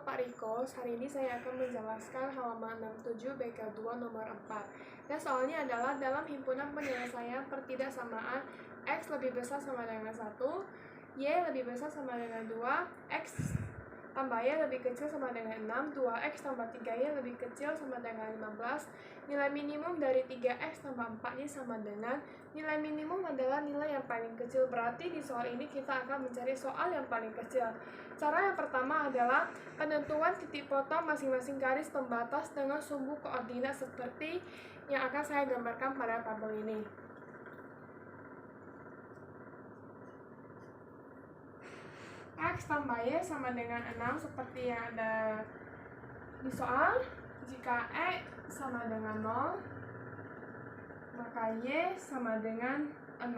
Halo Pak Riko, hari ini saya akan menjelaskan halaman 67 BK2 nomor 4. Dan soalnya adalah dalam himpunan penyelesaian pertidaksamaan X lebih besar sama dengan 1, Y lebih besar sama dengan 2, X tambah Y lebih kecil sama dengan 6, 2X tambah 3Y lebih kecil sama dengan 15, nilai minimum dari 3X tambah 4Y sama dengan, nilai minimum adalah nilai yang paling kecil, berarti di soal ini kita akan mencari soal yang paling kecil. Cara yang pertama adalah penentuan titik potong masing-masing garis pembatas dengan sumbu koordinat seperti yang akan saya gambarkan pada tabel ini. X tambah Y sama dengan 6 seperti yang ada di soal. Jika X sama dengan 0, maka Y sama dengan 6.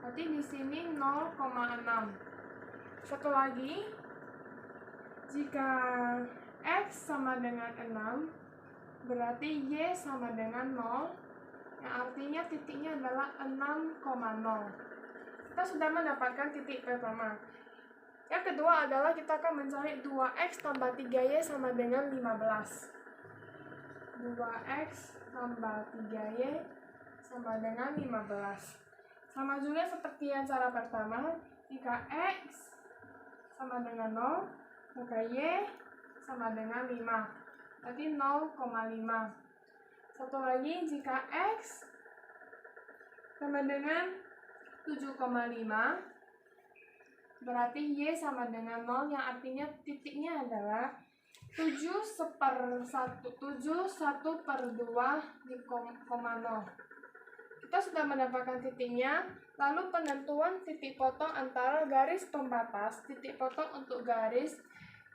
Berarti di sini 0,6. Satu lagi, jika X sama dengan 6, berarti Y sama dengan 0, yang artinya titiknya adalah 6,0. Kita sudah mendapatkan titik pertama. Yang kedua adalah kita akan mencari 2X tambah 3Y sama dengan 15. 2X tambah 3Y sama dengan 15. Sama juga seperti yang cara pertama, jika X sama dengan 0, maka Y sama dengan 5. Berarti 0,5. Satu lagi, jika X sama dengan 7,5, berarti Y sama dengan 0, yang artinya titiknya adalah 7/1/2 di koma 0. Kita sudah mendapatkan titiknya, lalu penentuan titik potong antara garis pembatas, titik potong untuk garis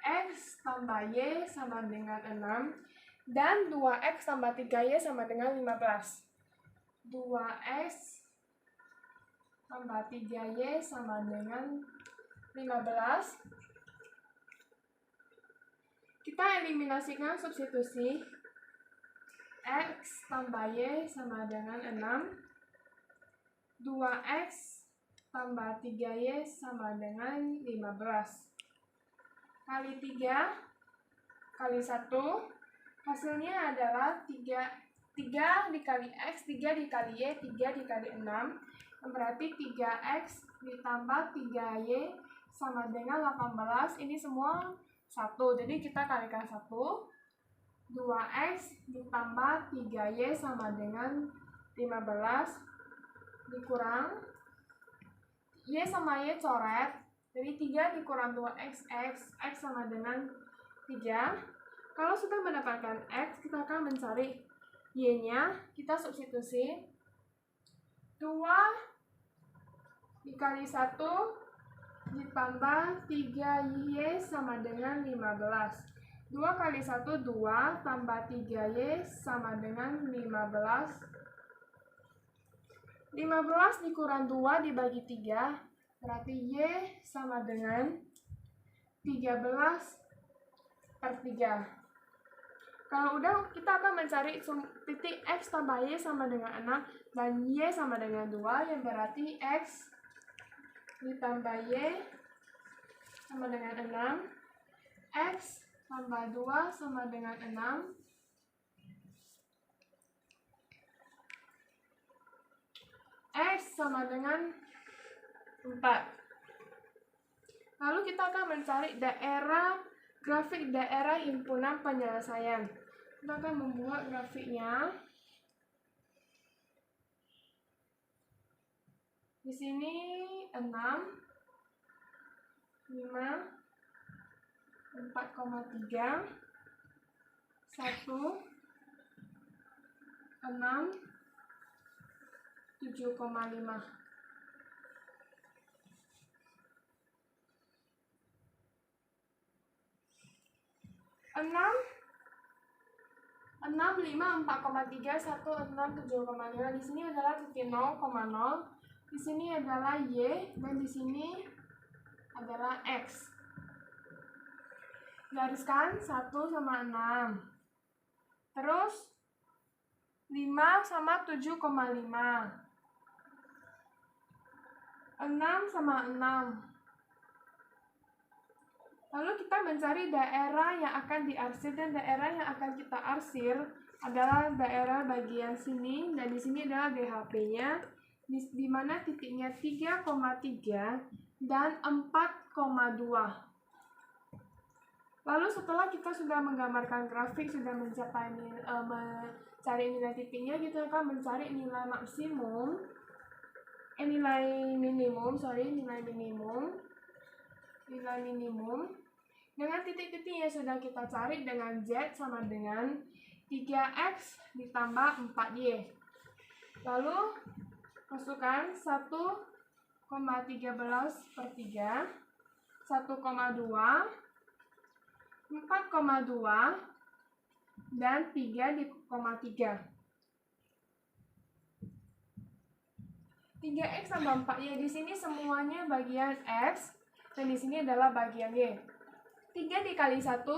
X tambah Y sama dengan 6, dan 2X tambah 3Y sama dengan 15. 2X tambah 3Y sama dengan 15. Kita eliminasikan substitusi. X tambah Y sama dengan 6. 2X tambah 3Y sama dengan 15. Kali 3 kali 1, hasilnya adalah 3 dikali X, 3 dikali Y, 3 dikali 6. Berarti 3X ditambah 3Y sama dengan 18. Ini semua 1, jadi kita kalikan 1. 2X ditambah 3Y sama dengan 15 dikurang Y sama Y coret, jadi 3 dikurang 2X, X sama dengan 3. Kalau sudah mendapatkan X, kita akan mencari Y-nya. Kita substitusi. 2 dikali 1 ditambah 3Y sama dengan 15. 2 kali 1, 2, tambah 3Y sama dengan 15. 15 dikurang 2 dibagi 3, berarti Y sama dengan 13/3. Kalau udah, kita akan mencari titik X tambah Y sama dengan 6 dan Y sama dengan 2, yang berarti X ditambah Y sama dengan 6. X tambah 2 sama dengan 6. X sama dengan 4. Lalu kita akan mencari grafik daerah himpunan penyelesaian. Kita akan membuat grafiknya. Di sini 6, 5, 4,3, 1, 6, 7,5. 6, 5, 4,3, 1, 6, 7,5. Di sini adalah titik 0,0. Di sini adalah Y, dan di sini adalah X. Gariskan 1 sama 6. Terus 5 sama 7,5. 6 sama 6. Lalu kita mencari daerah yang akan diarsir, dan daerah yang akan kita arsir adalah daerah bagian sini, dan di sini adalah DHP-nya, di mana titiknya 3,3 dan 4,2. Lalu setelah kita sudah menggambarkan grafik, sudah mencari nilai titiknya, kita akan mencari nilai minimum dengan titik-titik yang sudah kita cari dengan Z sama dengan 3X ditambah 4Y. Lalu masukkan 1,13 per 3, 1,2, 4,2, dan 3,3. 3X tambah 4Y, di sini semuanya bagian X, dan di sini adalah bagian Y. 3 dikali 1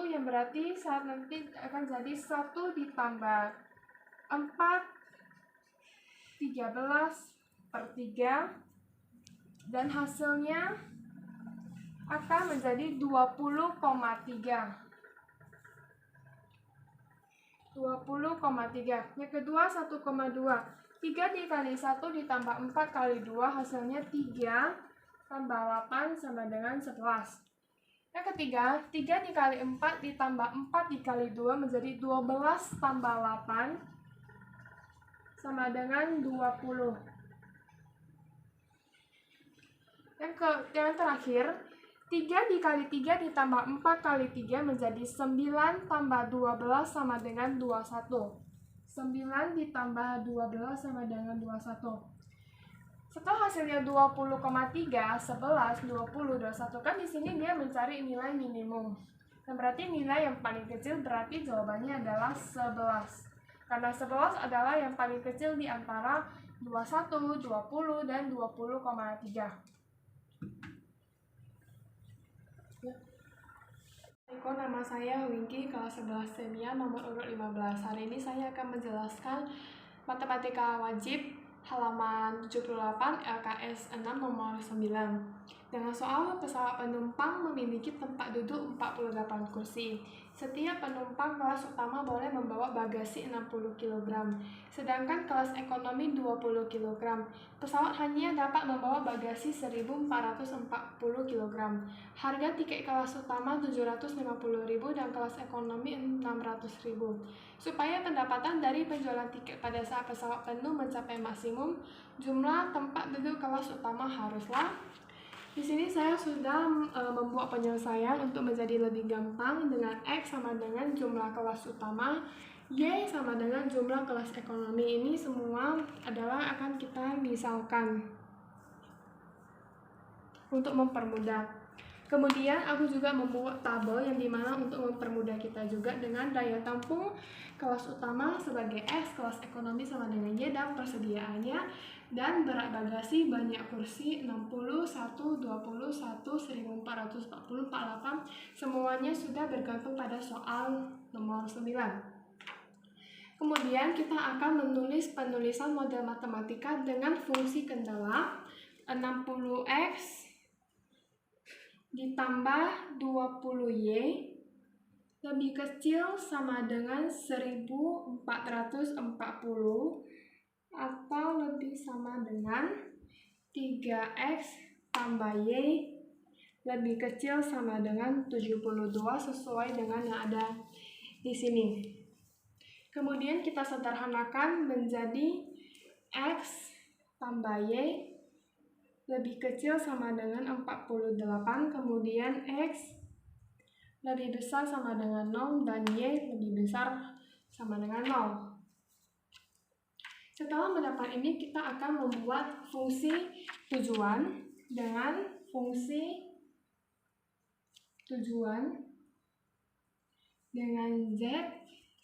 yang berarti saat nanti akan jadi 1 ditambah 4, 13 per 3, dan hasilnya akan menjadi 20,3. 20,3. Yang kedua 1,2. 3 dikali 1 ditambah 4 kali 2 hasilnya 3 tambah 8 sama dengan 11. Yang ketiga 3 dikali 4 ditambah 4 dikali 2 menjadi 12 tambah 8 sama dengan 20. Yang terakhir 3 dikali 3 ditambah 4 kali 3 menjadi 9 tambah 12 sama dengan 21. 9 ditambah 12 sama dengan 21. Setelah hasilnya 20,3, 11, 20, 21, kan di sini dia mencari nilai minimum. Dan berarti nilai yang paling kecil berarti jawabannya adalah 11. Karena 11 adalah yang paling kecil di antara 21, 20, dan 20,3. Assalamualaikum, nama saya Winky, kelas 11 Semia, nomor urut 15. Hari ini saya akan menjelaskan matematika wajib halaman 78 LKS 6 nomor 9. Dengan soal pesawat penumpang memiliki tempat duduk 48 kursi. Setiap penumpang kelas utama boleh membawa bagasi 60 kg, sedangkan kelas ekonomi 20 kg. Pesawat hanya dapat membawa bagasi 1.440 kg. Harga tiket kelas utama 750.000 dan kelas ekonomi 600.000. Supaya pendapatan dari penjualan tiket pada saat pesawat penuh mencapai maksimum, jumlah tempat duduk kelas utama haruslah. Di sini saya sudah membuat penyelesaian untuk menjadi lebih gampang dengan X sama dengan jumlah kelas utama, Y sama dengan jumlah kelas ekonomi. Ini semua adalah akan kita misalkan untuk mempermudah. Kemudian aku juga membuat tabel yang dimana untuk mempermudah kita juga dengan daya tampung kelas utama sebagai X, kelas ekonomi sama dengan Y, dan persediaannya, dan berat bagasi banyak kursi 60, 1, 20, 1, 1440, 48. Semuanya sudah bergantung pada soal nomor 9. Kemudian kita akan menulis penulisan model matematika dengan fungsi kendala 60X ditambah 20Y lebih kecil sama dengan 1440 atau lebih sama dengan 3X tambah Y lebih kecil sama dengan 72 sesuai dengan yang ada di sini. Kemudian kita sederhanakan menjadi X tambah Y lebih kecil sama dengan 48, kemudian X lebih besar sama dengan 0 dan Y lebih besar sama dengan 0. Setelah mendapat ini, kita akan membuat fungsi tujuan dengan fungsi tujuan dengan Z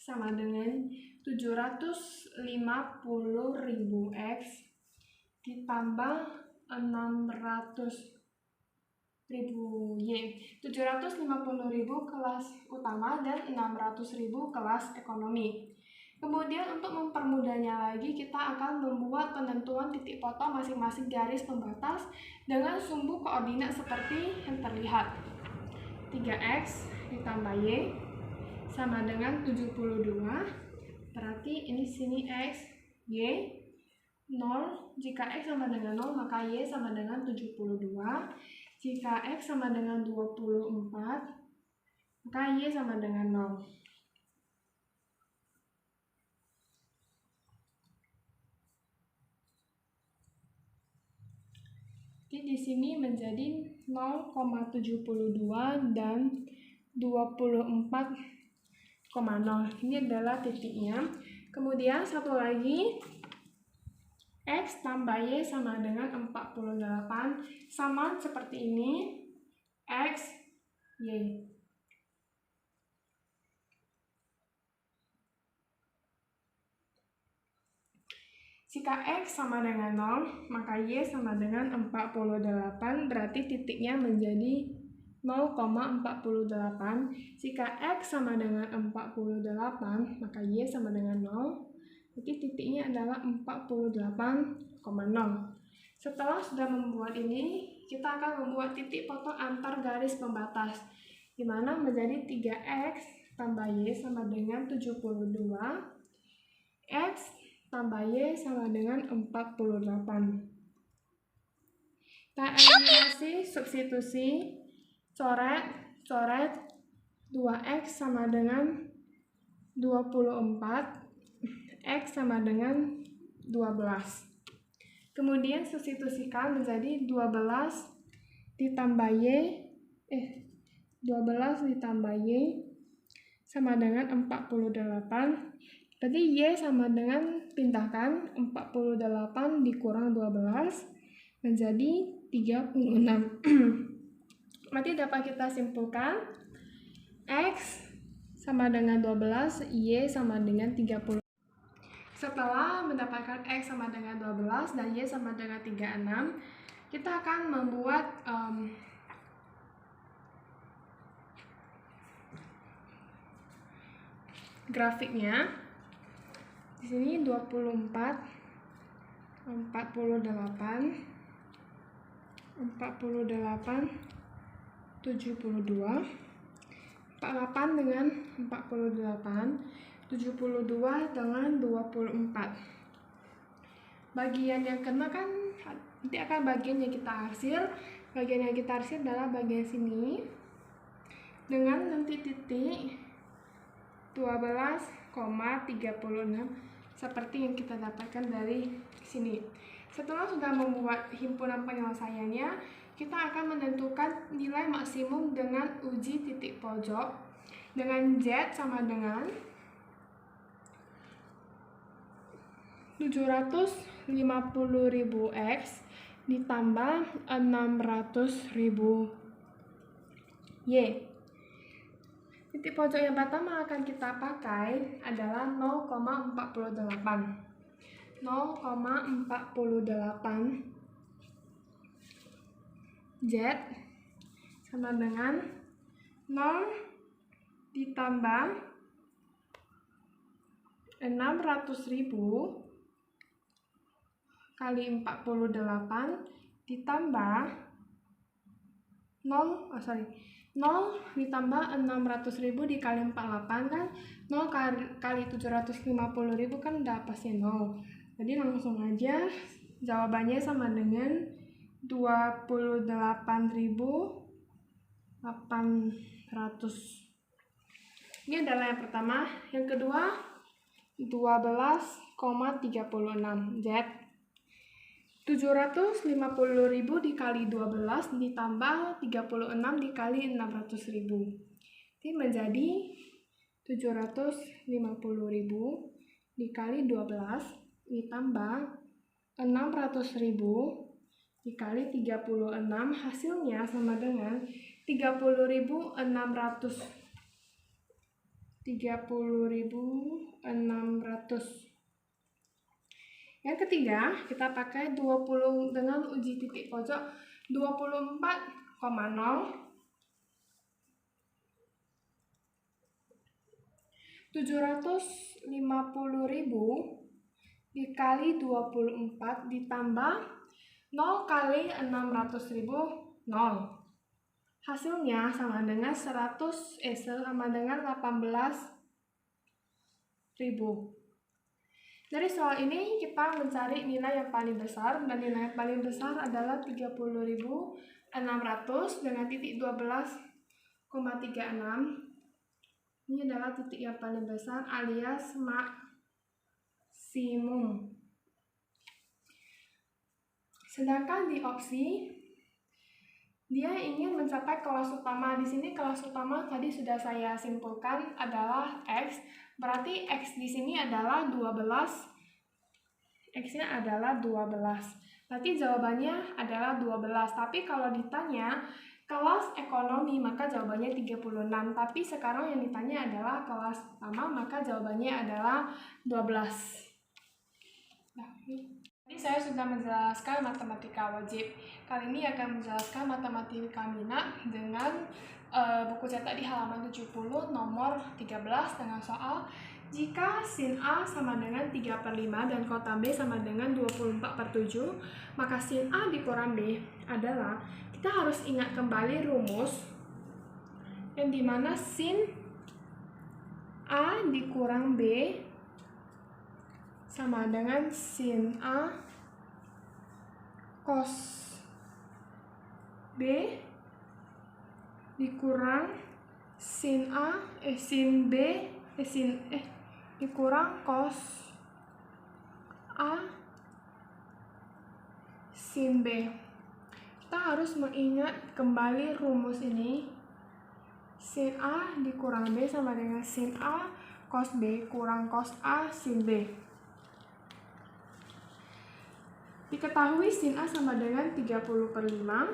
sama dengan 750.000X ditambah 600.000Y. 750.000 kelas utama dan 600.000 kelas ekonomi. Kemudian untuk mempermudahnya lagi, kita akan membuat penentuan titik foto masing-masing garis pembatas dengan sumbu koordinat seperti yang terlihat. 3x ditambah y sama dengan 72. Berarti ini sini x, y 0. Jika x sama dengan 0, maka y sama dengan 72. Jika x sama dengan 24, maka y sama dengan 0. Jadi di sini menjadi 0,72 dan 24,0. Ini adalah titiknya. Kemudian satu lagi, x tambah y sama dengan 48, sama seperti ini, x, y. Jika x sama dengan 0, maka y sama dengan 48, berarti titiknya menjadi 0,48. Jika x sama dengan 48, maka y sama dengan 0, berarti titiknya adalah 48,0. Setelah sudah membuat ini, kita akan membuat titik foto antar garis pembatas, di mana menjadi 3x tambah y sama dengan 72, x tambah y sama dengan 48. Kita eliminasi, substitusi, coret, 2x sama dengan 24, x sama dengan 12. Kemudian substitusikan menjadi 12 ditambah y sama dengan 48. Berarti y sama dengan, pindahkan 48 dikurang 12 menjadi 36. Berarti dapat kita simpulkan x sama dengan 12, y sama dengan 30. Setelah mendapatkan x sama dengan 12 dan y sama dengan 36, kita akan membuat grafiknya. Di sini 24, 48, 72, 48 dengan 48, 72 dengan 24. Bagian yang kena kan nanti akan bagian yang kita arsir. Bagian yang kita arsir adalah bagian sini dengan nanti titik 12,36 seperti yang kita dapatkan dari sini. Setelah sudah membuat himpunan penyelesaiannya, kita akan menentukan nilai maksimum dengan uji titik pojok dengan z sama dengan 750.000 x ditambah 600.000 y. Titik pojok yang pertama akan kita pakai adalah 0,48. 0,48 z sama dengan 0 ditambah 600.000 kali 48 ditambah 0 ditambah 600.000 dikali 48 kan 0 kali 750.000 kan udah pasti 0. Jadi langsung aja jawabannya sama dengan 28.800. Ini adalah yang pertama. Yang kedua 12,36 z. 750.000 dikali 12 ditambah 36 dikali 600.000. Ini menjadi 750.000 dikali 12 ditambah 600.000 dikali 36, hasilnya sama dengan 30.600. Yang ketiga, kita pakai 20 dengan uji titik pojok 24,0 750.000 dikali 24 ditambah 0 kali 600.000, 0. Hasilnya sama dengan 18.000. Dari soal ini kita mencari nilai yang paling besar, dan nilai yang paling besar adalah 30.600 dengan titik 12,36. Ini adalah titik yang paling besar alias maksimum. Sedangkan di opsi dia ingin mencapai kelas utama. Di sini kelas utama tadi sudah saya simpulkan adalah X. Berarti X di sini adalah 12. X-nya adalah 12. Berarti jawabannya adalah 12. Tapi kalau ditanya kelas ekonomi maka jawabannya 36. Tapi sekarang yang ditanya adalah kelas utama maka jawabannya adalah 12. Tadi saya sudah menjelaskan matematika wajib. Kali ini akan menjelaskan matematika minat dengan buku cetak di halaman 70 nomor 13 dengan soal jika sin A sama dengan 3/5 dan kota B sama dengan 24/7, maka sin A dikurang B adalah, kita harus ingat kembali rumus yang dimana sin A dikurang B sama dengan sin A cos B dikurang sin B dikurang cos A sin B. Kita harus mengingat kembali rumus ini. Sin A dikurang B sama dengan sin A cos B kurang cos A sin B. Diketahui sin A sama dengan 30/5.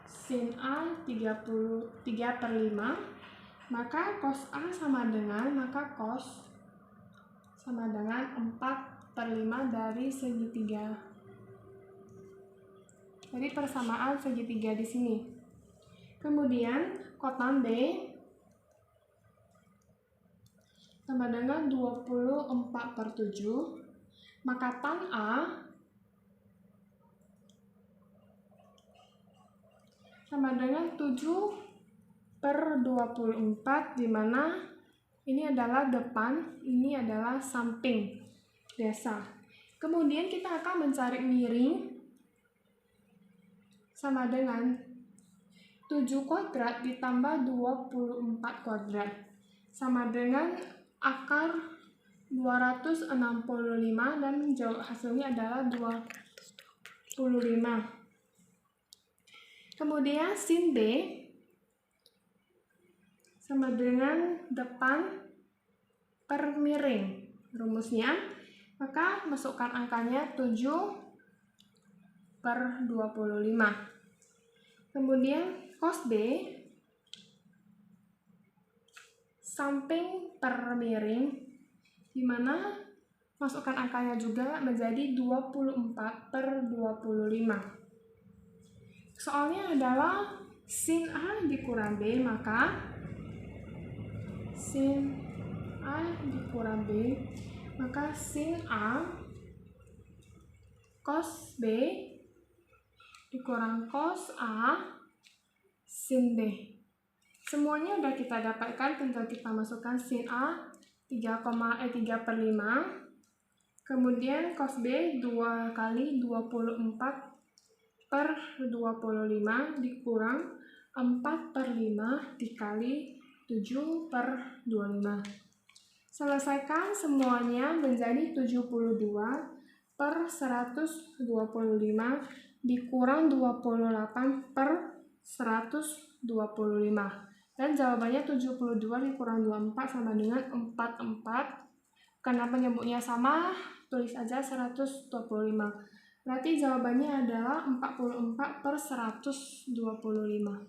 Sin A 3/5. Maka cos A sama dengan, cos sama dengan 4/5 dari segitiga. Jadi persamaan segitiga di sini. Kemudian kotan B sama dengan 24/7. Maka tan A sama dengan 7/24, di mana ini adalah depan, ini adalah samping desa. Kemudian kita akan mencari miring sama dengan 7 kuadrat ditambah 24 kuadrat sama dengan akar 265, dan hasilnya adalah 25. Kemudian sin B sama dengan depan per miring rumusnya, maka masukkan angkanya 7/25. Kemudian cos B samping per miring, di mana masukkan angkanya juga menjadi 24/25. Soalnya adalah sin A dikurang B, maka sin A dikurang B, maka sin A cos B dikurang cos A sin B. Semuanya udah kita dapatkan, tinggal kita masukkan sin A 3/5, kemudian cos B 2 kali 24/25 dikurang 4/5 dikali 7/25. Selesaikan semuanya menjadi 72/125 dikurang 28/125. Dan jawabannya 72 dikurang 24 sama dengan 44. Karena penyebutnya sama, tulis aja 125. Berarti jawabannya adalah 44/125.